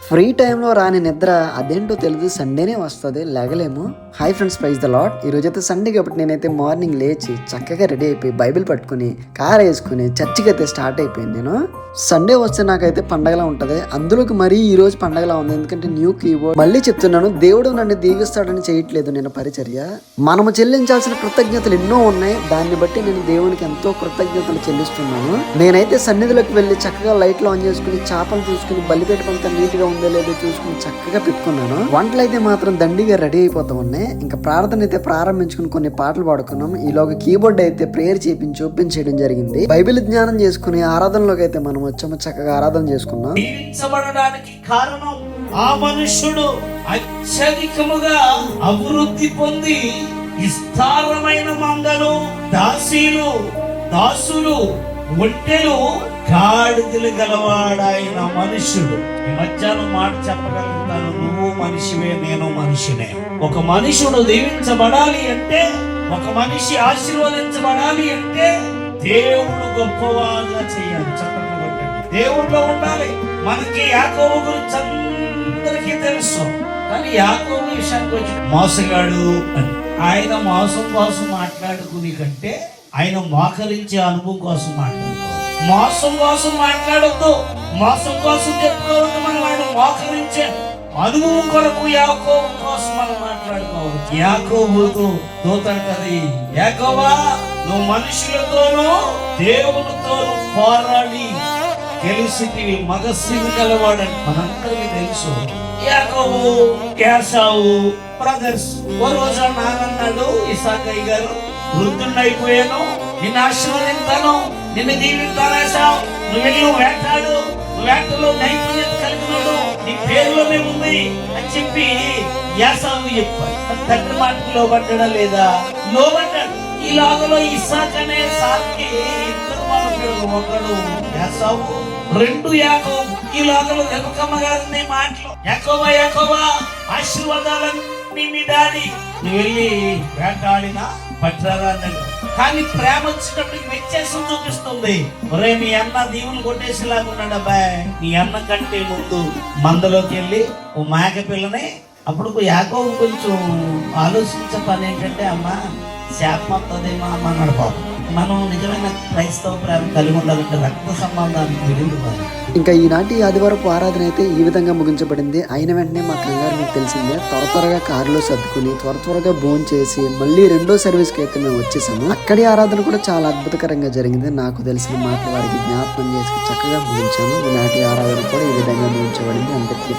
Free టైంలో రాని నిద్ర అదేంటో తెలియదు, సండేనే వస్తుంది, లేగలేము. Hi friends, praise the lord. ఈ రోజైతే సండే కాబట్టి నేనైతే మార్నింగ్ లేచి చక్కగా రెడీ అయిపోయి బైబిల్ పట్టుకుని కార్ వేసుకుని చర్చికి అయితే స్టార్ట్ అయిపోయింది. నేను సండే వస్తే నాకైతే పండగలా ఉంటుంది, అందులోకి మరీ ఈ రోజు పండగలా ఉంది. ఎందుకంటే న్యూ కీబోర్డ్. మళ్ళీ చెప్తున్నాను, దేవుడు నన్ను దీవిస్తాడని చేయట్లేదు నేను పరిచర్య. మనము చెల్లించాల్సిన కృతజ్ఞతలు ఎన్నో ఉన్నాయి, దాన్ని బట్టి నేను దేవునికి ఎంతో కృతజ్ఞతలు చెల్లిస్తున్నాను. నేనైతే సన్నిధిలోకి వెళ్ళి చక్కగా లైట్లు ఆన్ చేసుకుని చేపలు చూసుకుని బలిపేట పంత నీట్ గా ఉందో లేదో చూసుకుని చక్కగా పెట్టుకున్నాను. వంటలు అయితే మాత్రం దండిగా రెడీ అయిపోతా ఉన్నాయి. ఇంకా ప్రార్థన అయితే ప్రారంభించుకుని కొన్ని పాటలు పాడుకున్నాం. ఈలోగా కీబోర్డ్ అయితే ప్రేయర్ చేపించి ఓపెన్ చేయడం జరిగింది. బైబిల్ జ్ఞానం చేసుకుని ఆరాధనలోకి అయితే మనం వచ్చాము. చక్కగా ఆరాధన చేసుకున్నాం. జీవించబడడానికి కారణం ఆ మనుష్యుడు అత్యధికముగా అభివృద్ధి పొంది విస్తారమైన మందలు, దాసులు, ఒంటెలు, గాడిదలు గలవాడైన మనుష్యుడు. ఈ మధ్యాహ్నం మాట చెప్పగలుగుతాను, నువ్వు మనిషివే, నేను మనిషినే. ఒక మనుషుడు దీవించబడాలి అంటే, ఒక మనిషి ఆశీర్వదించబడాలి అంటే దేవుడు గొప్పవాగా చేయాలి. చెప్పండి, దేవుడిలో ఉండాలి. మనకి యాకోబు గురించి అందరికీ తెలుసు, కానీ యాకోబు విషయానికి వచ్చి మోసగాడు అని. ఆయన మోసం కోసం మాట్లాడుకుని కంటే ఆయన మోకరించే అనుభవం కోసం మాట్లాడుకో. మోసం కోసం మాట్లాడొద్దు, మోసం కోసం చెప్పుకోవద్దు. మనం ఆయన మోకరించే అనుభవం కొరకు యాకోబు కోసం మనం మాట్లాడుకోవచ్చు. యాకోబుతో దూతంటది, యాకోబా నువ్వు మనుషులతోనూ దేవునితోనూ పోరాడి గెలిచితివి, మగసిరి గలవాడని మనందరికీ తెలుసు. యాకోబు, ఏశావు బ్రదర్స్. ఓ రోజు నాగన్నాడు, ఇసాకయ్య గారు వృద్ధుడైపోయాను, నిన్ను ఆశీర్వదింతాను, నిన్ను దీవిస్తాను, నువ్వు వేటాడు, వేటలో నైపుణ్యత కలిగినాడు, నీ పేరులోనే ఉంది అని చెప్పి యాసావు చెప్పాడు. తండ్రి మాటకు లోబడ్డా లేదా? లోబడ్డాడు. ఈ లాగలో ఇస్సాక్ అనే సార్కి ఇద్దరు వాళ్ళు, ఒకడు యాసావు, రెండు యాకోబు. ఈ లాగలో రెబెక్కమ్మ గారి మాటలు, యాకోబా ఆశీర్వాదాలన్నీ మీ డాడీ, నువ్వు వెళ్ళి వేటాడినా పట్టరాదా అన్నాడు. కానీ ప్రేమ వచ్చినప్పటికి వ్యత్యాసం చూపిస్తుంది. ఒరే మీ అన్న దీవులు కొట్టేసేలాగున్నాడు అబ్బాయి, నీ అన్న కంటే ముందు మందలోకి వెళ్ళి ఓ మేక పిల్లని. అప్పుడు యాకోబు కొంచెం ఆలోచించే పని ఏంటంటే, అమ్మ శాపం వస్తుందేమో అమ్మ అన్నాడు. పాపం మనం నిజమైన క్రైస్తవ ప్రేమ కలిగి ఉండాలంటే రక్త సంబంధాన్ని విడిపోవాలి. ఇంకా ఈనాటి ఆదివారపు ఆరాధన అయితే ఈ విధంగా ముగించబడింది. అయిన వెంటనే మా కంగారు మీకు తెలిసిందే, త్వరగా కారులో సర్దుకుని త్వరగా భోజనం చేసి మళ్ళీ రెండో సర్వీస్కి అయితే మేము వచ్చేసాము. అక్కడి ఆరాధన కూడా చాలా అద్భుతకరంగా జరిగింది. నాకు తెలిసిన మాటలు వారికి జ్ఞాపకం చేసి చక్కగా ముగించాము. ఈనాటి ఆరాధన కూడా ఈ విధంగా ముగించబడింది. అందరికీ